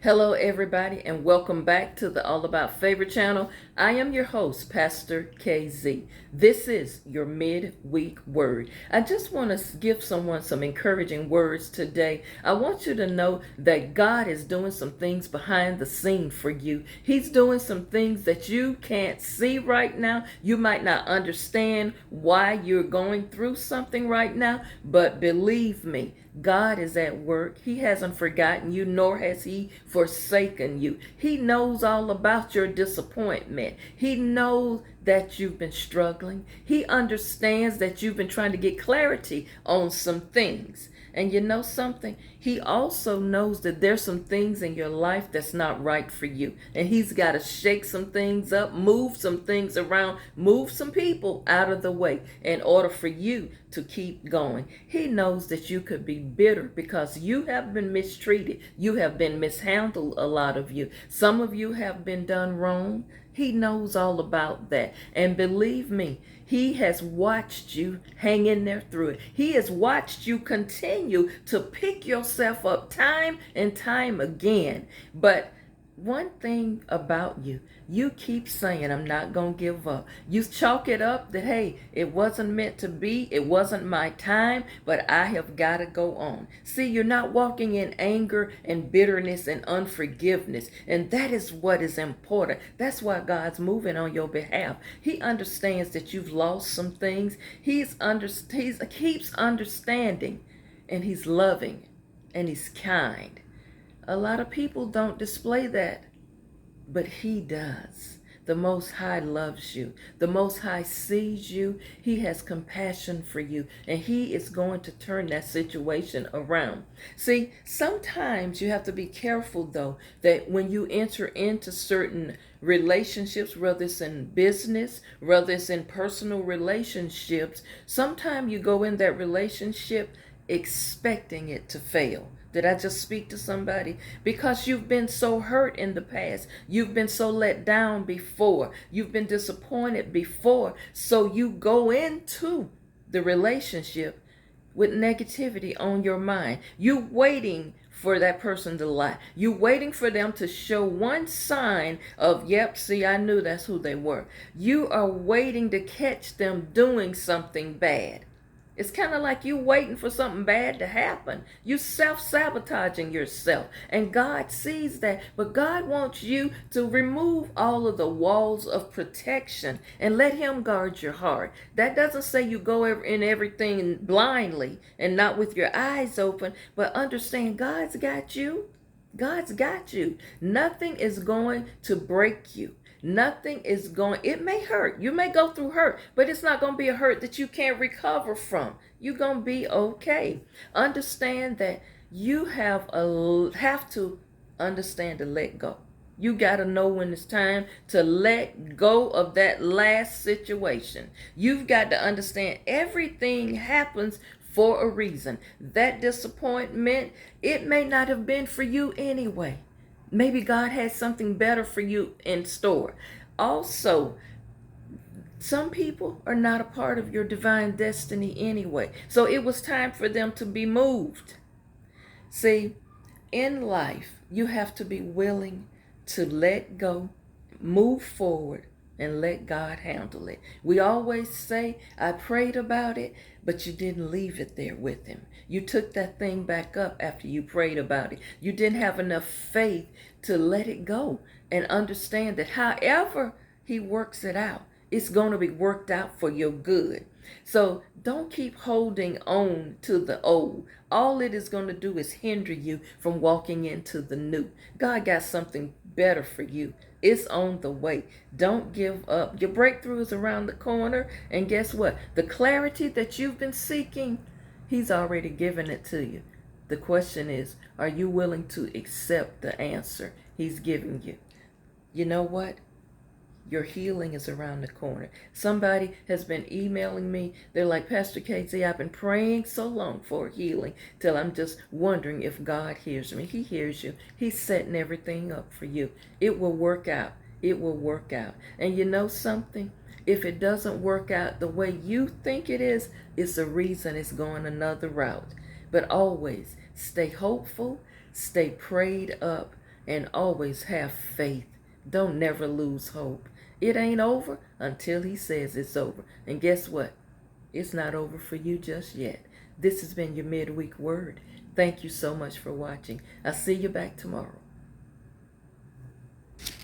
Hello, everybody, and welcome back to the All About Favor channel. I am your host, Pastor KZ. This is your midweek word. I just want to give someone some encouraging words today. I want you to know that God is doing some things behind the scene for you. He's doing some things that you can't see right now. You might not understand why you're going through something right now, but believe me, God is at work. He hasn't forgotten you, nor has he forsaken you. He knows all about your disappointment. He knows that you've been struggling. He understands that you've been trying to get clarity on some things. And you know something? He also knows that there's some things in your life that's not right for you. And he's got to shake some things up, move some things around, move some people out of the way in order for you to keep going. He knows that you could be bitter because you have been mistreated. You have been mishandled, a lot of you. Some of you have been done wrong. He knows all about that. And believe me, he has watched you hang in there through it. He has watched you continue to pick yourself up time and time again. But one thing about you, you keep saying, I'm not going to give up. You chalk it up that, hey, it wasn't meant to be. It wasn't my time, but I have got to go on. See, you're not walking in anger and bitterness and unforgiveness. And that is what is important. That's why God's moving on your behalf. He understands that you've lost some things. He keeps understanding, and he's loving, and he's kind. A lot of people don't display that, but he does. The Most High loves you. The Most High sees you. He has compassion for you, and he is going to turn that situation around. See, sometimes you have to be careful, though, that when you enter into certain relationships, whether it's in business, whether it's in personal relationships, sometimes you go in that relationship expecting it to fail. Did I just speak to somebody? Because you've been so hurt in the past. You've been so let down before. You've been disappointed before. So you go into the relationship with negativity on your mind. You waiting for that person to lie. You waiting for them to show one sign of, yep, see, I knew that's who they were. You are waiting to catch them doing something bad. It's kind of like you waiting for something bad to happen. You self-sabotaging yourself. And God sees that. But God wants you to remove all of the walls of protection and let him guard your heart. That doesn't say you go in everything blindly and not with your eyes open, but understand God's got you. God's got you. Nothing is going to break you. Nothing is going, it may hurt. You may go through hurt, but it's not going to be a hurt that you can't recover from. You're going to be okay. Understand that you have to understand to let go. You got to know when it's time to let go of that last situation. You've got to understand everything happens for a reason. That disappointment, it may not have been for you anyway. Maybe God has something better for you in store. Also, some people are not a part of your divine destiny anyway. So it was time for them to be moved. See, in life, you have to be willing to let go, move forward, and let God handle it. We always say, I prayed about it, but you didn't leave it there with him. You took that thing back up after you prayed about it. You didn't have enough faith to let it go and understand that however he works it out, it's going to be worked out for your good. So don't keep holding on to the old. All it is going to do is hinder you from walking into the new. God got something better for you. It's on the way. Don't give up. Your breakthrough is around the corner. And guess what? The clarity that you've been seeking, he's already given it to you. The question is, are you willing to accept the answer he's giving you? You know what? Your healing is around the corner. Somebody has been emailing me. They're like, Pastor KZ, I've been praying so long for healing till I'm just wondering if God hears me. He hears you. He's setting everything up for you. It will work out. It will work out. And you know something? If it doesn't work out the way you think it is, it's a reason it's going another route. But always stay hopeful, stay prayed up, and always have faith. Don't never lose hope. It ain't over until he says it's over. And guess what? It's not over for you just yet. This has been your midweek word. Thank you so much for watching. I'll see you back tomorrow.